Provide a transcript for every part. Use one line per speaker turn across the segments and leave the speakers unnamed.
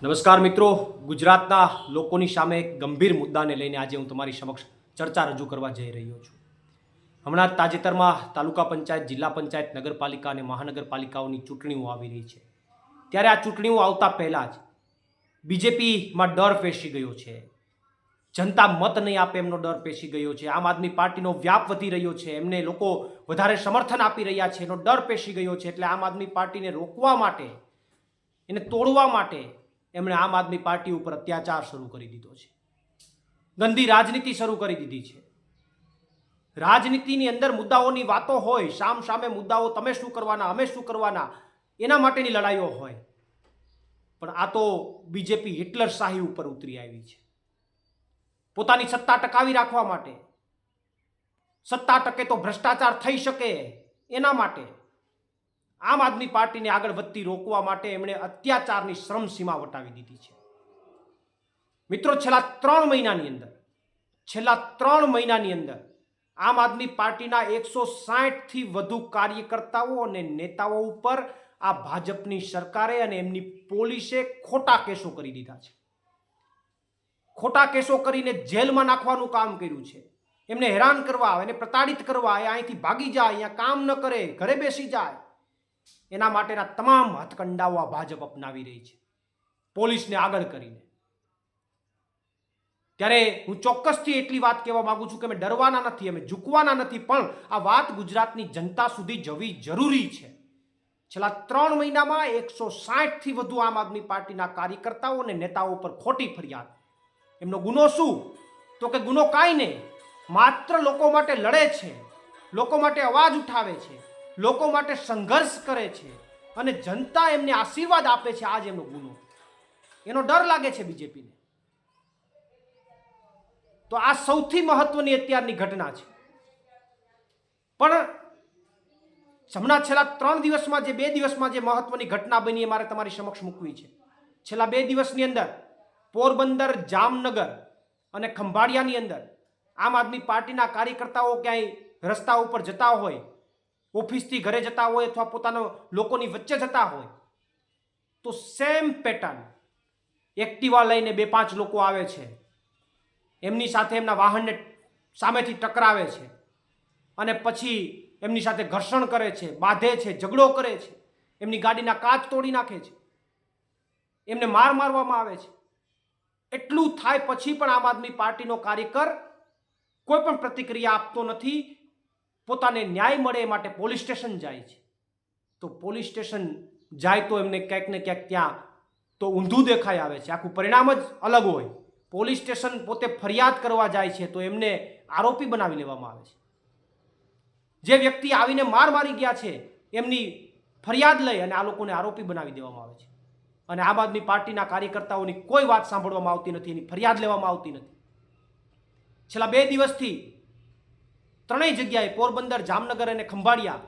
નમસ્કાર મિત્રો, ગુજરાતના લોકોની સામે એક ગંભીર મુદ્દાને લઈને આજે હું તમારી સમક્ષ ચર્ચા રજૂ કરવા જઈ રહ્યો છું. હમણાં જ તાજેતરમાં તાલુકા પંચાયત, જિલ્લા પંચાયત, નગરપાલિકા અને મહાનગરપાલિકાઓની ચૂંટણીઓ આવી રહી છે. ત્યારે આ ચૂંટણીઓ આવતા પહેલાં જ બીજેપીમાં ડર પેસી ગયો છે. જનતા મત નહીં આપે એમનો ડર પેસી ગયો છે. આમ આદમી પાર્ટીનો વ્યાપ વધી રહ્યો છે, એમને લોકો વધારે સમર્થન આપી રહ્યા છે, એનો ડર પેસી ગયો છે. એટલે આમ આદમી પાર્ટીને રોકવા માટે, એને તોડવા માટે એમણે આમ આદમી પાર્ટી ઉપર અત્યાચાર શરૂ કરી દીધો છે. ગંદી રાજનીતિ શરૂ કરી દીધી છે. રાજનીતિની અંદર મુદ્દાઓની વાતો હોય, સામ સામે મુદ્દાઓ, તમે શું કરવાના, અમે શું કરવાના, એના માટેની લડાઈઓ હોય. પણ આ તો બીજેપી હિટલર શાહી ઉપર ઉતરી આવી છે. પોતાની સત્તા ટકાવી રાખવા માટે, સત્તા ટકે તો ભ્રષ્ટાચાર થઈ શકે એના માટે, આમ આદમી પાર્ટીને આગળ વધતી રોકવા માટે એમણે અત્યાચારની શ્રમસીમા વટાવી દીધી છે. મિત્રો, છેલ્લા 3 મહિનાની અંદર આમ આદમી પાર્ટીના 160થી વધુ કાર્યકર્તાઓ અને નેતાઓ ઉપર આ ભાજપની સરકારે અને એમની પોલીસે ખોટા કેસો કરી દીધા છે. ખોટા કેસો કરીને જેલમાં નાખવાનું કામ કર્યું છે. એમને હેરાન કરવા, એને પ્રતાડિત કરવા, એ અહીંથી ભાગી જાય, અહીંયા કામ ન કરે, ઘરે બેસી જાય, એના માટેના તમામ હથકંડાઓ આ ભાજપ અપનાવી રહી છે, પોલીસને આગળ કરીને. ત્યારે હું ચોક્કસથી એટલી વાત કહેવા માંગુ છું કે અમે ડરવાના નથી, અમે ઝૂકવાના નથી, પણ આ વાત ગુજરાતની જનતા સુધી જવી જરૂરી છે. છેલ્લા 3 મહિનામાં 160થી વધુ આમ આદમી પાર્ટીના કાર્યકર્તાઓ અને નેતાઓ પર ખોટી ફરિયાદ. એમનો ગુનો શું? તો કે ગુનો કાંઈ નહીં, માત્ર લોકો માટે લડે છે, લોકો માટે અવાજ ઉઠાવે છે, લોકો માટે સંઘર્ષ કરે છે અને જનતા એમને આશીર્વાદ આપે છે. આજ એમનો ગુનો. એનો ડર લાગે છે બીજેપીને. તો આ સૌથી મહત્વની અત્યારની ઘટના છે. પણ હમણાં છેલ્લા 2 દિવસમાં જે મહત્વની ઘટના બની એ મારે તમારી સમક્ષ મૂકવી છે. છેલ્લા 2 દિવસની અંદર પોરબંદર, જામનગર અને ખંભાળિયાની અંદર આમ આદમી પાર્ટીના કાર્યકર્તાઓ ક્યાંય રસ્તા ઉપર જતા હોય, ઓફિસથી ઘરે જતા હોય અથવા પોતાના લોકોની વચ્ચે જતા હોય, તો સેમ પેટર્ન એક્ટિવા લઈને 2-5 લોકો આવે છે, એમની સાથે એમના વાહનને સામેથી ટકરાવે છે અને પછી એમની સાથે ઘર્ષણ કરે છે, બાંધે છે, ઝઘડો કરે છે, એમની ગાડીના કાચ તોડી નાખે છે, એમને મારવામાં આવે છે. એટલું થાય પછી પણ આમ આદમી પાર્ટીનો કાર્યકર કોઈ પણ પ્રતિક્રિયા આપતો નથી. પોતાને ન્યાય મળે એ માટે પોલીસ સ્ટેશન જાય છે. તો પોલીસ સ્ટેશન જાય તો એમને ક્યાંક ને ક્યાંક ત્યાં તો ઊંધું દેખાઈ આવે છે. આખું પરિણામ જ અલગ હોય. પોલીસ સ્ટેશન પોતે ફરિયાદ કરવા જાય છે તો એમને આરોપી બનાવી લેવામાં આવે છે. જે વ્યક્તિ આવીને મારી ગયા છે એમની ફરિયાદ લઈ અને આ લોકોને આરોપી બનાવી દેવામાં આવે છે. અને આમ આદમી પાર્ટીના કાર્યકર્તાઓની કોઈ વાત સાંભળવામાં આવતી નથી, એની ફરિયાદ લેવામાં આવતી નથી. છેલ્લા 2 દિવસથી 3 જગ્યાએ, પોરબંદર, જામનગર અને ખંભાળિયા,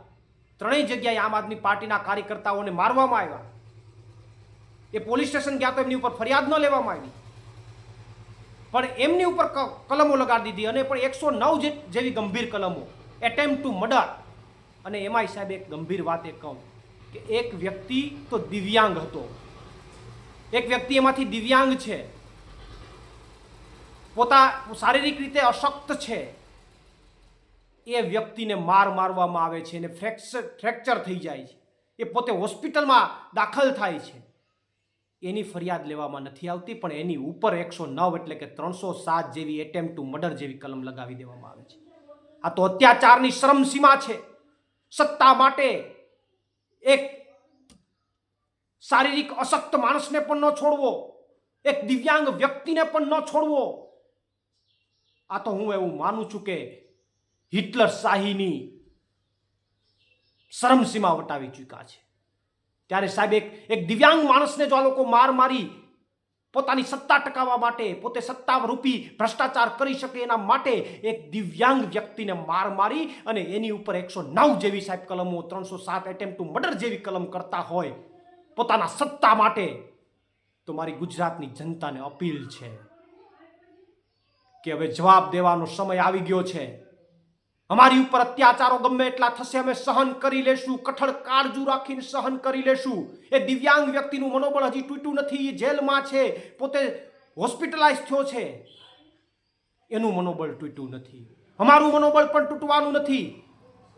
3 જગ્યાએ આમ આદમી પાર્ટીના કાર્યકર્તાઓને મારવામાં આવ્યા. એ પોલીસ સ્ટેશન ગયા તો એમની ઉપર ફરિયાદ ન લેવામાં આવી, પણ એમની ઉપર કલમો લગાડી દીધી અને પણ 109 જેવી ગંભીર કલમો, એટેમ્પ્ટ ટુ મર્ડર. અને એમાંય સાહેબ એક ગંભીર વાત એ કહું કે એક વ્યક્તિ તો દિવ્યાંગ હતો, એક વ્યક્તિ એમાંથી દિવ્યાંગ છે, શારીરિક રીતે અશક્ત છે. એ વ્યક્તિને મારવામાં આવે છે અને ફ્રેક્ચર થઈ જાય છે. એ પોતે હોસ્પિટલમાં દાખલ થાય છે. એની ફરિયાદ લેવામાં નથી આવતી, પણ એની ઉપર 109 એટલે કે 307 જેવી એટેમ્પ્ટ ટુ મર્ડર જેવી કલમ લગાવી દેવામાં આવે છે. આ તો અત્યાચારની શ્રમસીમા છે. સત્તા માટે એક શારીરિક અશક્ત માણસને પણ ન છોડવો, એક દિવ્યાંગ વ્યક્તિને પણ ન છોડવો. આ તો હું એવું માનું છું કે હિટલર શાહીની શરમસીમા વટાવી ચૂક્યા છે. ત્યારે સાહેબ એક દિવ્યાંગ માણસને જો આ લોકો મારી પોતાની સત્તા ટકાવવા માટે, પોતે સત્તારૂપી ભ્રષ્ટાચાર કરી શકે એના માટે એક દિવ્યાંગ વ્યક્તિને મારી અને એની ઉપર 109 જેવી સાહેબ કલમો, 307 એટેમ્પ્ટ ટુ મર્ડર જેવી કલમ કરતા હોય પોતાના સત્તા માટે, તો મારી ગુજરાતની જનતાને અપીલ છે કે હવે જવાબ દેવાનો સમય આવી ગયો છે. અમારી ઉપર અત્યાચારો ગમે એટલા થશે અમે સહન કરી લેશું, કઠણ કાળજુ રાખીને સહન કરી લેશું. એ દિવ્યાંગ વ્યક્તિનું મનોબળ હજી તૂટ્યું નથી, એ જેલમાં છે, પોતે હોસ્પિટલાઇઝ થયો છે, એનું મનોબળ તૂટ્યું નથી. અમારું મનોબળ પણ તૂટવાનું નથી.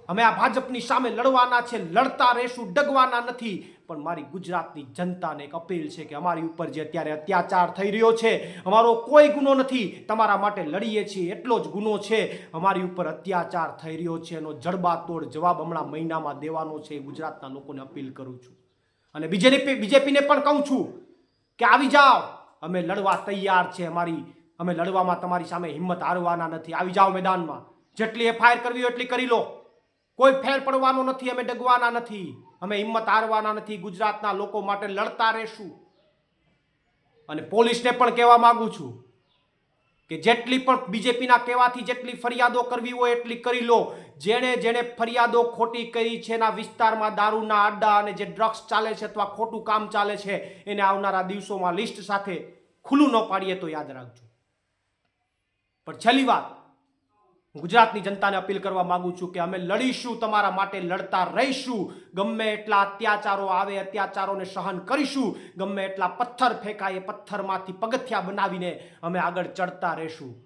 અમે આ ભાજપની સામે લડવાના છે, લડતા રહેશું, ડગવાના નથી. પણ મારી ગુજરાતની જનતાને એક અપીલ છે કે અમારી ઉપર જે અત્યારે અત્યાચાર થઈ રહ્યો છે, અમારો કોઈ ગુનો નથી, તમારા માટે લડીએ છીએ એટલો જ ગુનો છે. અમારી ઉપર અત્યાચાર થઈ રહ્યો છે, એનો જડબાતોડ જવાબ હમણાં મહિનામાં દેવાનો છે. ગુજરાતના લોકોને અપીલ કરું છું અને બીજેપીને પણ કહું છું કે આવી જાઓ, અમે લડવા તૈયાર છે. અમે લડવામાં તમારી સામે હિંમત હારવાના નથી. આવી જાઓ મેદાનમાં, જેટલી એફઆઈઆર કરવી હોય એટલી કરી લો, કોઈ ફેર પડવાનો નથી. અમે ડગવાના નથી, અમે હિંમત હારવાના નથી. ગુજરાતના લોકો માટે લડતા રહેશું. અને પોલીસને પણ કહેવા માંગુ છું કે જેટલી પણ બીજેપીના કહેવાથી જેટલી ફરિયાદો કરવી હોય એટલી કરી લો. જેણે ફરિયાદો ખોટી કરી છે, એના વિસ્તારમાં દારૂના અડ્ડા અને જે ડ્રગ્સ ચાલે છે અથવા ખોટું કામ ચાલે છે, એને આવનારા દિવસોમાં લિસ્ટ સાથે ખુલ્લું ન પાડીએ તો યાદ રાખજો. પણ છેલ્લી વાત, ગુજરાતની જનતાને અપીલ કરવા માંગુ છું કે અમે લડીશું, તમારા માટે લડતા રહીશું. ગમે એટલા અત્યાચારો આવે, અત્યાચારોને સહન કરીશું. ગમે એટલા પથ્થર ફેંકાય, પથ્થરમાંથી પગથિયા બનાવીને અમે આગળ ચડતા રહીશું.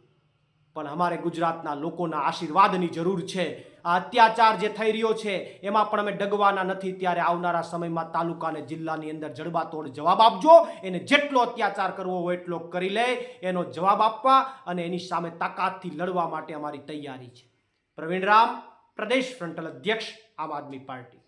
પણ અમારે ગુજરાતના લોકોના આશીર્વાદની જરૂર છે. આ અત્યાચાર જે થઈ રહ્યો છે એમાં પણ અમે ડગવાના નથી. ત્યારે આવનારા સમયમાં તાલુકા અને જિલ્લાની અંદર જડબાતોડ જવાબ આપજો. એને જેટલો અત્યાચાર કરવો હોય એટલો કરી લે, એનો જવાબ આપવા અને એની સામે તાકાતથી લડવા માટે અમારી તૈયારી છે. પ્રવીણ રામ, પ્રદેશ ફ્રન્ટલ અધ્યક્ષ, આમ આદમી પાર્ટી.